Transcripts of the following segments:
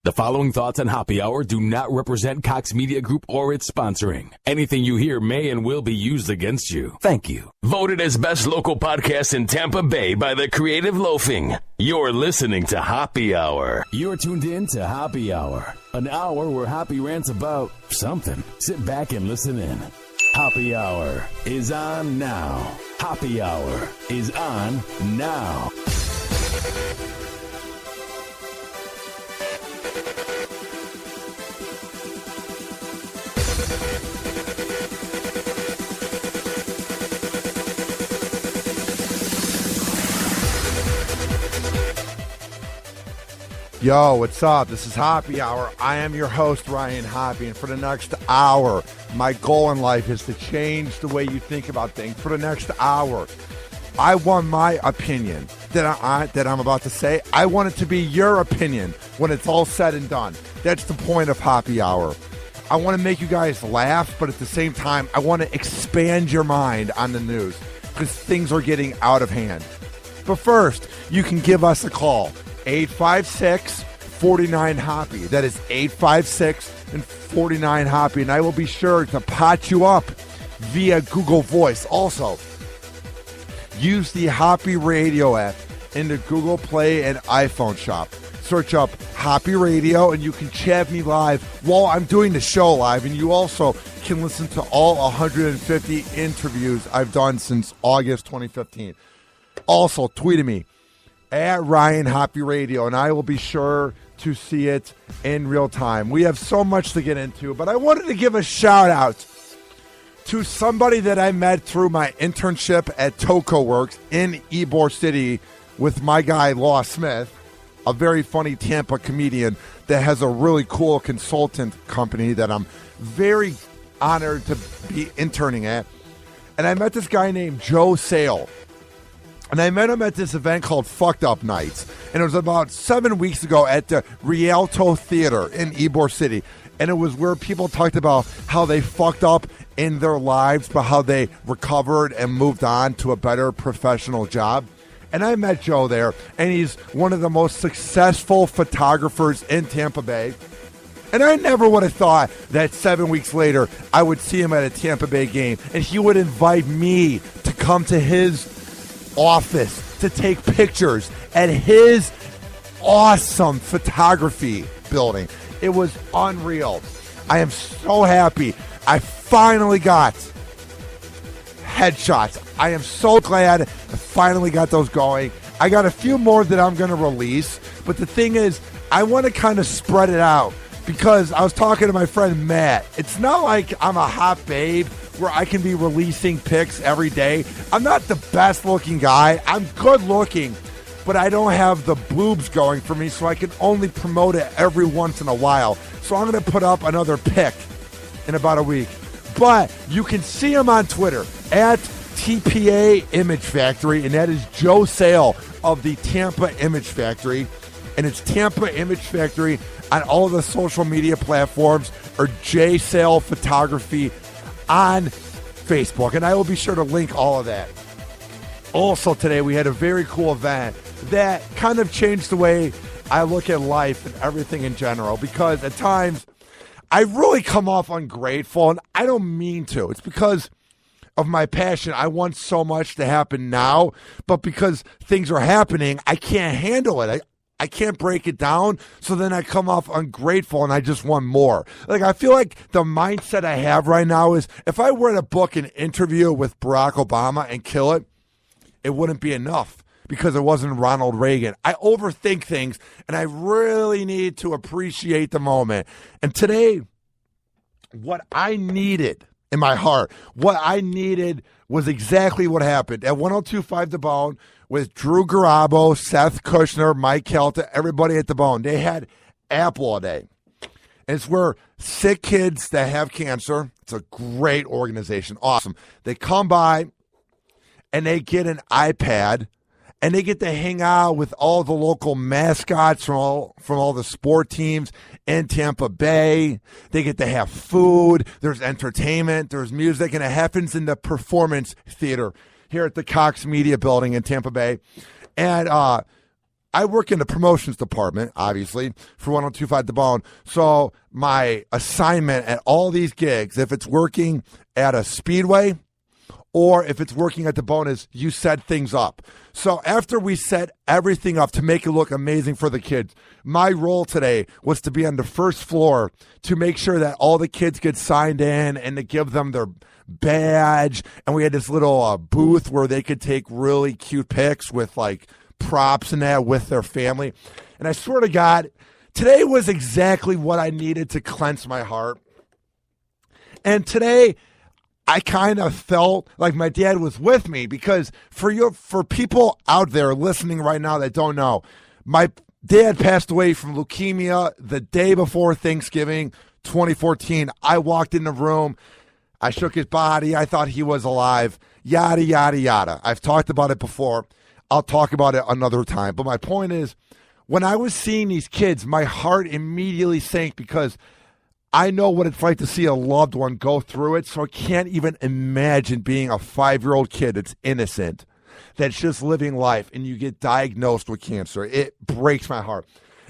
The following thoughts on Happy Hour do not represent Cox Media Group or its sponsoring. Anything you hear may and will be used against you. Thank you. Voted as best local podcast in Tampa Bay by the Creative Loafing. You're listening to Happy Hour. You're tuned in to Happy Hour, an hour where Happy rants about something. Sit back and listen in. Happy Hour is on now. Happy Hour is on now. Yo, what's up? This is Happy Hour. I am your host, Ryan Hoppy, and for the next hour, my goal in life is to change the way you think about things. For the next hour, I want my opinion that I'm about to say. I want it to be your opinion when it's all said and done. That's the point of Happy Hour. I want to make you guys laugh, but at the same time, I want to expand your mind on the news because things are getting out of hand. But first, you can give us a call. 856-49-HOPPY. That is 856-49-HOPPY. And I will be sure to pot you up via Google Voice. Also, use the Happy Radio app in the Google Play and iPhone shop. Search up Happy Radio and you can chat me live while I'm doing the show live. And you also can listen to all 150 interviews I've done since August 2015. Also, tweet at me at Ryan Hoppy Radio, and I will be sure to see it in real time. We have so much to get into, but I wanted to give a shout out to somebody that I met through my internship at Toco Works in Ybor City with my guy Law Smith, a very funny Tampa comedian that has a really cool consultant company that I'm very honored to be interning at. And I met this guy named Joe Sale. And I met him at this event called Fucked Up Nights. And it was about 7 weeks ago at the Rialto Theater in Ybor City. And it was where people talked about how they fucked up in their lives, but how they recovered and moved on to a better professional job. And I met Joe there, and he's one of the most successful photographers in Tampa Bay. And I never would have thought that 7 weeks later I would see him at a Tampa Bay game, and he would invite me to come to his office to take pictures at his awesome photography building. It was unreal. I am so happy. I finally got headshots. I am so glad I finally got those going. I got a few more that I'm going to release, but the thing is, I want to kind of spread it out because I was talking to my friend Matt. It's not like I'm a hot babe where I can be releasing pics every day. I'm not the best looking guy. I'm good looking, but I don't have the boobs going for me, so I can only promote it every once in a while. So I'm going to put up another pic in about a week. But you can see him on Twitter at TPA Image Factory, and that is Joe Sale of the Tampa Image Factory. And it's Tampa Image Factory on all of the social media platforms, or J Sale Photography on Facebook, and I will be sure to link all of that. Also today we had a very cool event that kind of changed the way I look at life and everything in general, because at times I really come off ungrateful, and I don't mean to. It's because of my passion. I want so much to happen now, but because things are happening, I can't handle it. I can't break it down, so then I come off ungrateful and I just want more. Like, I feel like the mindset I have right now is if I were to book an interview with Barack Obama and kill it, it wouldn't be enough because it wasn't Ronald Reagan. I overthink things, and I really need to appreciate the moment. And today, what I needed in my heart, what I needed was exactly what happened at 102.5 The Bone with Drew Garabo, Seth Kushner, Mike Kelta, everybody at The Bone. They had Apple a day. And it's where sick kids that have cancer, it's a great organization, awesome. They come by and they get an iPad and they get to hang out with all the local mascots from all the sport teams in Tampa Bay. They get to have food. There's entertainment. There's music, and it happens in the Performance Theater here at the Cox Media Building in Tampa Bay. And I work in the promotions department, obviously, for 102.5 The Bone. So my assignment at all these gigs, if it's working at a speedway or if it's working at The Bone, is you set things up. So after we set everything up to make it look amazing for the kids, my role today was to be on the first floor to make sure that all the kids get signed in and to give them their badge. And we had this little booth where they could take really cute pics with like props and that with their family. And I swear to God, today was exactly what I needed to cleanse my heart. And today I kind of felt like my dad was with me, because for people out there listening right now that don't know, my dad passed away from leukemia the day before Thanksgiving 2014. I walked in the room, I shook his body, I thought he was alive, yada, yada, yada. I've talked about it before. I'll talk about it another time. But my point is, when I was seeing these kids, my heart immediately sank, because I know what it's like to see a loved one go through it. So I can't even imagine being a 5-year-old kid that's innocent, that's just living life, and you get diagnosed with cancer. It breaks my heart.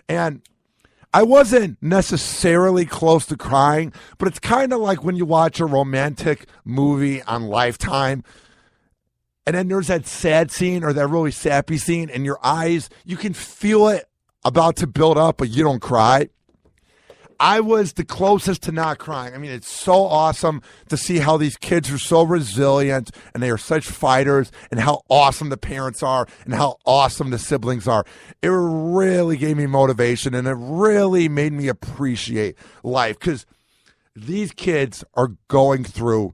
And I wasn't necessarily close to crying, but it's kind of like when you watch a romantic movie on Lifetime, and then there's that sad scene or that really sappy scene, and your eyes, you can feel it about to build up, but you don't cry. I was the closest to not crying. I mean, it's so awesome to see how these kids are so resilient and they are such fighters, and how awesome the parents are and how awesome the siblings are. It really gave me motivation, and it really made me appreciate life, because these kids are going through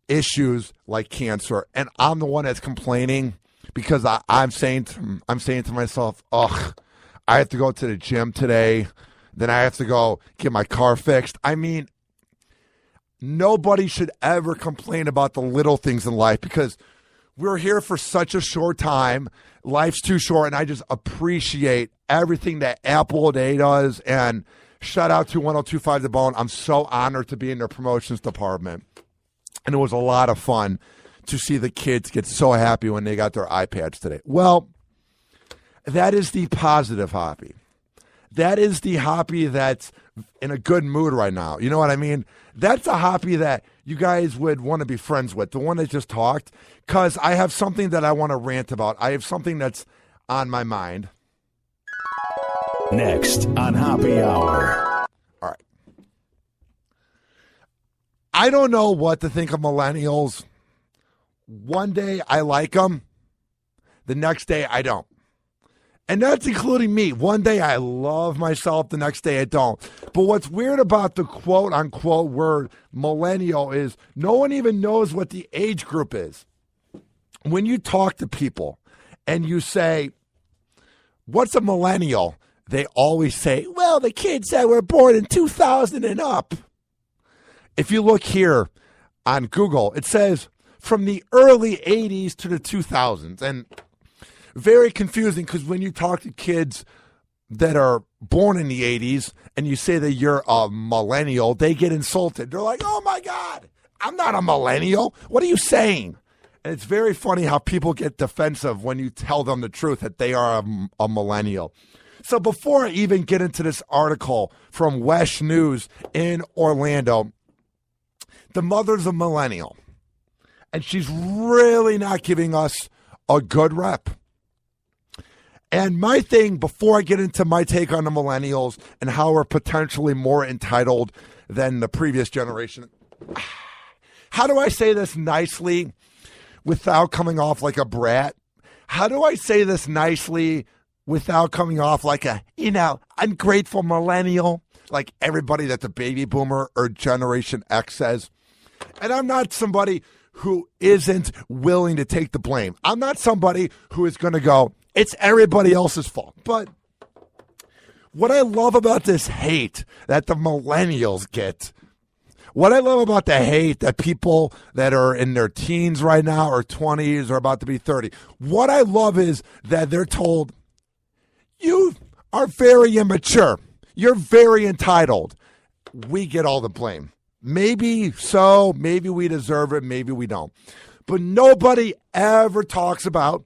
issues like cancer, and I'm the one that's complaining, because I'm saying to myself, ugh, I have to go to the gym today. Then I have to go get my car fixed. I mean, nobody should ever complain about the little things in life, because we're here for such a short time. Life's too short, and I just appreciate everything that Apple a Day does. And shout out to 102.5 The Bone. I'm so honored to be in their promotions department. And it was a lot of fun to see the kids get so happy when they got their iPads today. Well, that is the positive Hoppy. That is the Hoppy that's in a good mood right now. You know what I mean? That's a Hoppy that you guys would want to be friends with, the one that just talked, because I have something that I want to rant about. I have something that's on my mind. Next on Hoppy Hour. All right. I don't know what to think of millennials. One day I like them. The next day I don't. And that's including me. One day I love myself, the next day I don't. But what's weird about the quote-unquote word millennial is no one even knows what the age group is. When you talk to people and you say, what's a millennial? They always say, well, the kids that were born in 2000 and up. If you look here on Google, it says from the early 80s to the 2000s. And very confusing, because when you talk to kids that are born in the 80s and you say that you're a millennial, they get insulted. They're like, oh my God, I'm not a millennial. What are you saying? And it's very funny how people get defensive when you tell them the truth that they are a millennial. So before I even get into this article from Wesh News in Orlando, the mother's a millennial, and she's really not giving us a good rep. And my thing, before I get into my take on the millennials and how we're potentially more entitled than the previous generation, how do I say this nicely without coming off like a brat? How do I say this nicely without coming off like a, ungrateful millennial, like everybody that the baby boomer or Generation X says? And I'm not somebody who isn't willing to take the blame. I'm not somebody who is going to go, it's everybody else's fault. But what I love about this hate that the millennials get, what I love about the hate that people that are in their teens right now or 20s or about to be 30, what I love is that they're told, you are very immature. You're very entitled. We get all the blame. Maybe so, maybe we deserve it, maybe we don't. But nobody ever talks about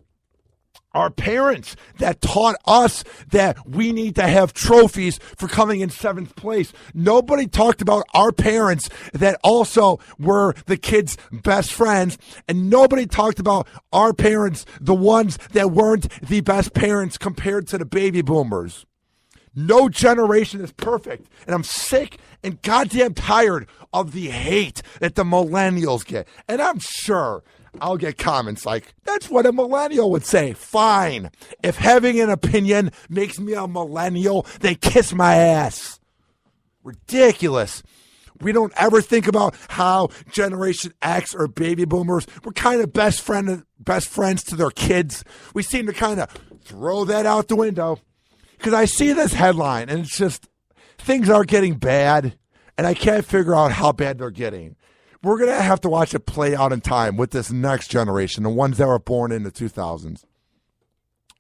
Our parents that taught us that we need to have trophies for coming in 7th place. Nobody talked about our parents that also were the kids' best friends. And nobody talked about our parents, the ones that weren't the best parents compared to the baby boomers. No generation is perfect. And I'm sick and goddamn tired of the hate that the millennials get. And I'm sure I'll get comments like, that's what a millennial would say. Fine. If having an opinion makes me a millennial, then kiss my ass. Ridiculous. We don't ever think about how Generation X or baby boomers were kind of best friends to their kids. We seem to kind of throw that out the window. Because I see this headline, and it's just, things are getting bad, and I can't figure out how bad they're getting. We're going to have to watch it play out in time with this next generation, the ones that were born in the 2000s,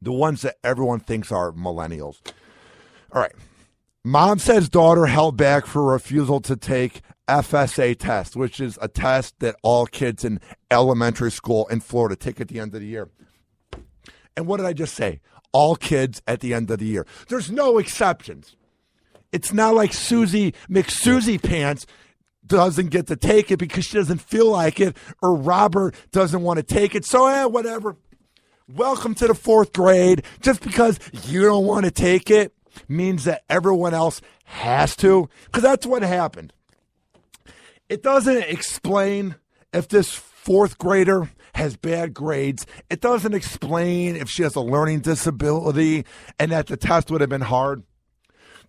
the ones that everyone thinks are millennials. All right. Mom says daughter held back for refusal to take FSA test, which is a test that all kids in elementary school in Florida take at the end of the year. And what did I just say? All kids at the end of the year. There's no exceptions. It's not like Susie McSusie Pants doesn't get to take it because she doesn't feel like it, or Robert doesn't want to take it. So, whatever. Welcome to the 4th grade. Just because you don't want to take it means that everyone else has to, because that's what happened. It doesn't explain if this 4th grader has bad grades. It doesn't explain if she has a learning disability and that the test would have been hard.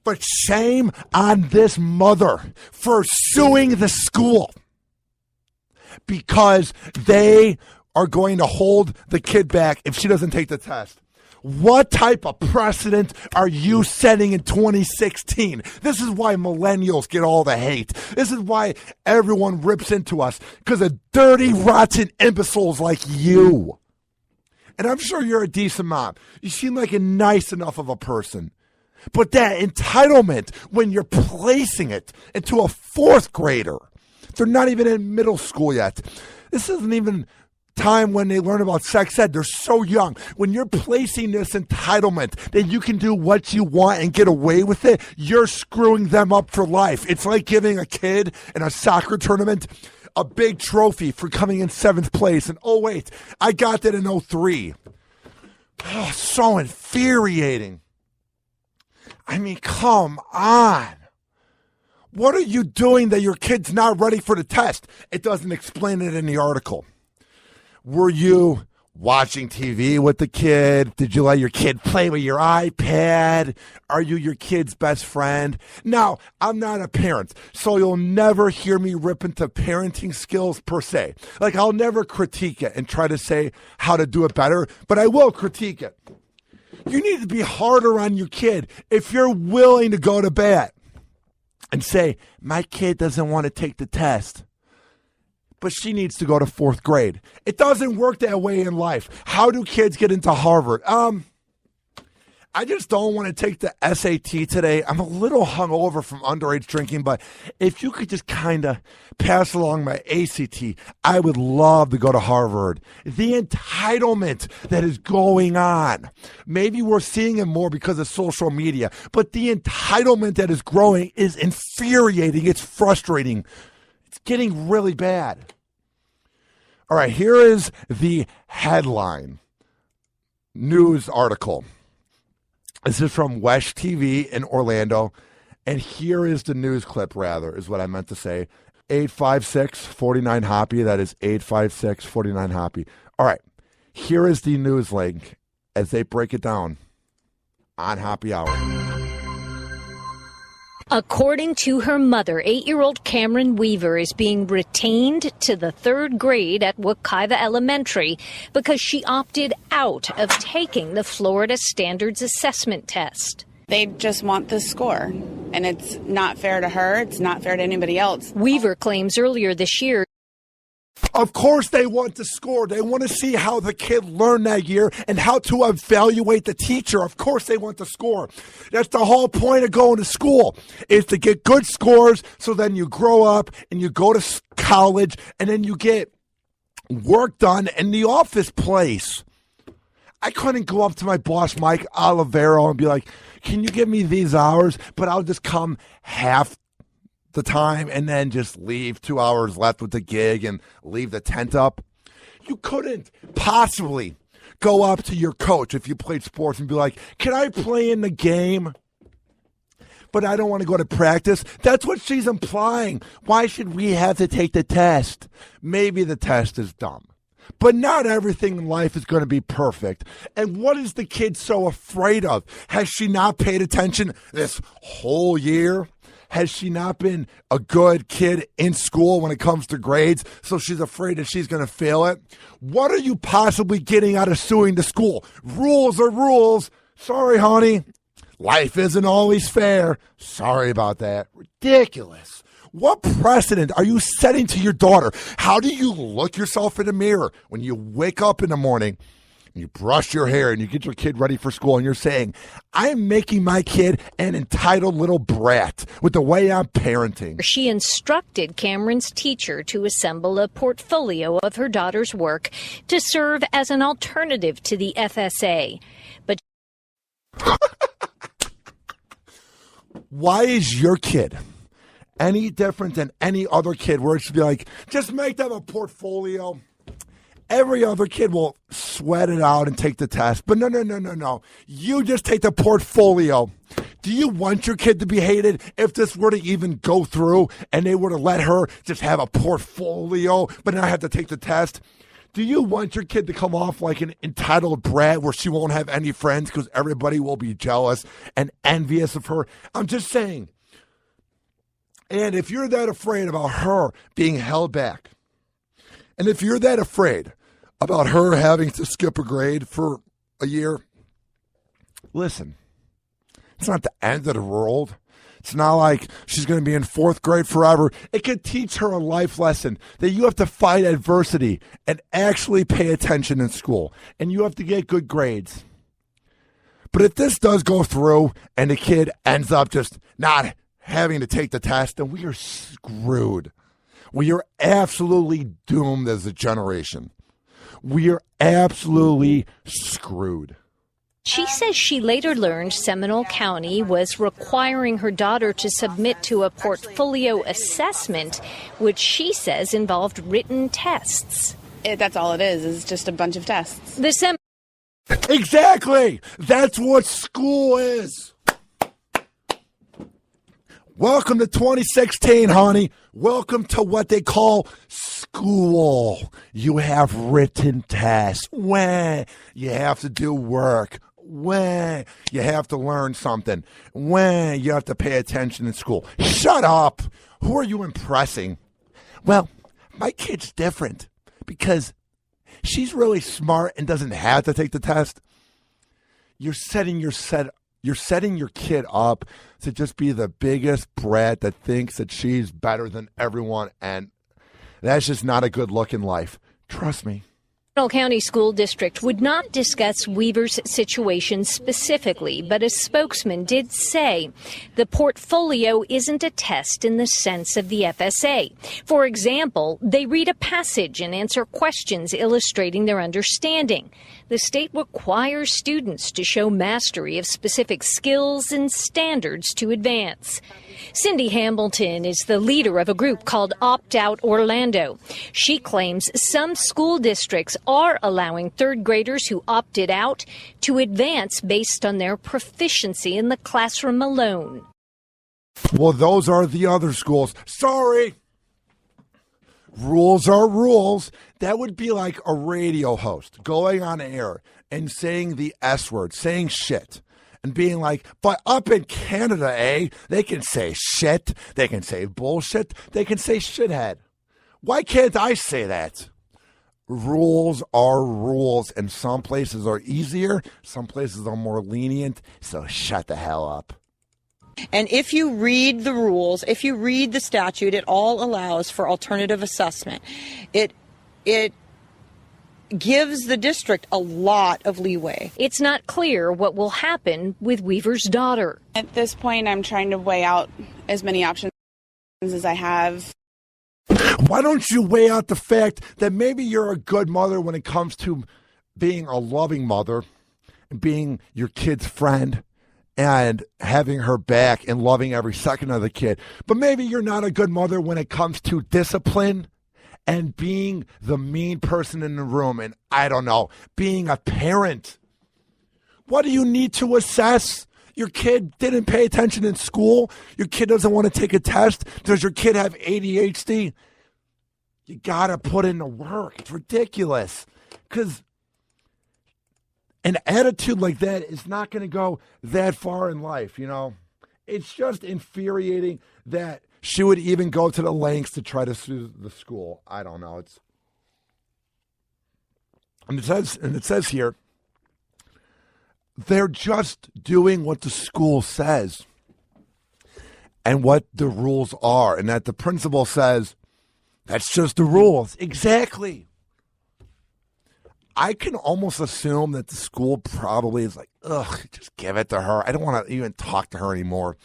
But shame on this mother for suing the school because they are going to hold the kid back if she doesn't take the test. What type of precedent are you setting in 2016? This is why millennials get all the hate. This is why everyone rips into us, because of dirty, rotten imbeciles like you. And I'm sure you're a decent mom. You seem like a nice enough of a person. But that entitlement, when you're placing it into a 4th grader, they're not even in middle school yet. This isn't even time when they learn about sex ed. They're so young. When you're placing this entitlement that you can do what you want and get away with it, you're screwing them up for life. It's like giving a kid in a soccer tournament a big trophy for coming in 7th place. And oh wait, I got that in 2003. Oh, so infuriating. I mean, come on. What are you doing that your kid's not ready for the test? It doesn't explain it in the article. Were you watching TV with the kid? Did you let your kid play with your iPad? Are you your kid's best friend? Now, I'm not a parent, so you'll never hear me rip into parenting skills per se. Like, I'll never critique it and try to say how to do it better, but I will critique it. You need to be harder on your kid if you're willing to go to bat and say, my kid doesn't want to take the test, but she needs to go to 4th grade. It doesn't work that way in life. How do kids get into Harvard? I just don't want to take the SAT today. I'm a little hungover from underage drinking, but if you could just kind of pass along my ACT, I would love to go to Harvard. The entitlement that is going on. Maybe we're seeing it more because of social media, but the entitlement that is growing is infuriating. It's frustrating. It's getting really bad. All right, here is the headline news article. This is from Wesh TV in Orlando, and here is the news clip, rather, is what I meant to say. 856-49-HOPPY, that is 856-49-HOPPY. All right, here is the news link as they break it down on Happy Hour. According to her mother, 8-year-old Cameron Weaver is being retained to the 3rd grade at Wekiva Elementary because she opted out of taking the Florida Standards Assessment Test. They just want the score, and it's not fair to her. It's not fair to anybody else. Weaver claims earlier this year. Of course they want to score. They want to see how the kid learned that year and how to evaluate the teacher. Of course they want to score. That's the whole point of going to school, is to get good scores so then you grow up and you go to college and then you get work done in the office place. I couldn't go up to my boss, Mike Olivero, and be like, can you give me these hours? But I'll just come half the time and then just leave 2 hours left with the gig and leave the tent up. You couldn't possibly go up to your coach if you played sports and be like, can I play in the game? But I don't want to go to practice. That's what she's implying. Why should we have to take the test? Maybe the test is dumb. But not everything in life is going to be perfect. And what is the kid so afraid of? Has she not paid attention this whole year? Has she not been a good kid in school when it comes to grades, so she's afraid that she's going to fail it? What are you possibly getting out of suing the school? Rules are rules. Sorry, honey. Life isn't always fair. Sorry about that. Ridiculous. What precedent are you setting to your daughter? How do you look yourself in the mirror when you wake up in the morning and you brush your hair and you get your kid ready for school and you're saying, I'm making my kid an entitled little brat with the way I'm parenting? She instructed Cameron's teacher to assemble a portfolio of her daughter's work to serve as an alternative to the FSA. But why is your kid any different than any other kid where it should be like, just make them a portfolio? Every other kid will sweat it out and take the test. But no. You just take the portfolio. Do you want your kid to be hated if this were to even go through and they were to let her just have a portfolio but not have to take the test? Do you want your kid to come off like an entitled brat where she won't have any friends because everybody will be jealous and envious of her? I'm just saying. And if you're that afraid about her being held back, and if you're that afraid about her having to skip a grade for a year, listen, it's not the end of the world. It's not like she's going to be in fourth grade forever. It could teach her a life lesson that you have to fight adversity and actually pay attention in school. And you have to get good grades. But if this does go through and the kid ends up just not having to take the test, then we are screwed. We are absolutely doomed as a generation. We are absolutely screwed. she says she later learned Seminole County was requiring her daughter to submit to a portfolio assessment, which she says involved written tests. That's all it is just a bunch of tests. Exactly! That's what school is! Welcome to 2016, honey. Welcome to what they call school. You have written tests. When you have to do work. When you have to learn something. When you have to pay attention in school. Shut up. Who are you impressing? Well, my kid's different because she's really smart and doesn't have to take the test. You're setting your kid up to just be the biggest brat that thinks that she's better than everyone, and that's just not a good look in life. Trust me. Seminole County School District would not discuss Weaver's situation specifically, but a spokesman did say the portfolio isn't a test in the sense of the FSA. For example, they read a passage and answer questions illustrating their understanding. The state requires students to show mastery of specific skills and standards to advance. Cindy Hamilton is the leader of a group called Opt Out Orlando. She claims some school districts are allowing third graders who opted out to advance based on their proficiency in the classroom alone. Well, those are the other schools. Sorry. Rules are rules. That would be like a radio host going on air and saying the S word, saying shit. And being like, but up in Canada, they can say shit, they can say bullshit, they can say shithead. Why can't I say that? Rules are rules, and some places are easier, some places are more lenient, so shut the hell up. And if you read the rules, if you read the statute, it all allows for alternative assessment. It gives the district a lot of leeway. It's not clear what will happen with Weaver's daughter. At this point, I'm trying to weigh out as many options as I have. Why don't you weigh out the fact that maybe you're a good mother when it comes to being a loving mother and being your kid's friend and having her back and loving every second of the kid. But maybe you're not a good mother when it comes to discipline and being the mean person in the room and, I don't know, being a parent. What do you need to assess? Your kid didn't pay attention in school. Your kid doesn't want to take a test. Does your kid have ADHD? You got to put in the work. It's ridiculous. Because an attitude like that is not going to go that far in life, you know. It's just infuriating that she would even go to the lengths to try to sue the school. I don't know. And it says here, they're just doing what the school says and what the rules are, and that the principal says, that's just the rules. Exactly. I can almost assume that the school probably is like, ugh, just give it to her. I don't want to even talk to her anymore.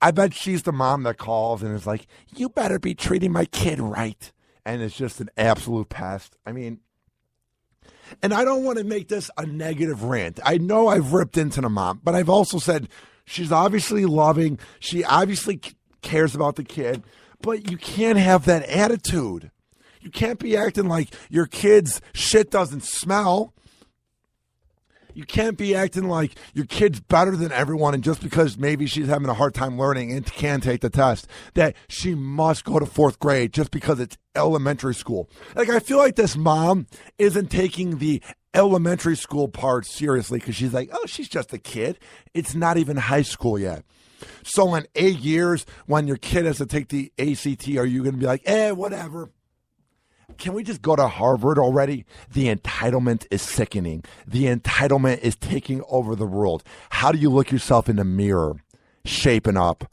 I bet she's the mom that calls and is like, you better be treating my kid right. And it's just an absolute pest. I mean, and I don't want to make this a negative rant. I know I've ripped into the mom, but I've also said she's obviously loving. She obviously cares about the kid, but you can't have that attitude. You can't be acting like your kid's shit doesn't smell. You can't be acting like your kid's better than everyone, and just because maybe she's having a hard time learning and can take the test, that she must go to 4th grade just because it's elementary school. Like, I feel like this mom isn't taking the elementary school part seriously because she's like, oh, she's just a kid. It's not even high school yet. So in 8 years, when your kid has to take the ACT, are you going to be like, whatever? Can we just go to Harvard already? The entitlement is sickening. The entitlement is taking over the world. How do you look yourself in the mirror? Shaping up.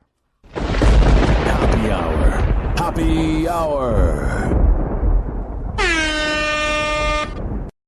Happy Hour. Happy Hour.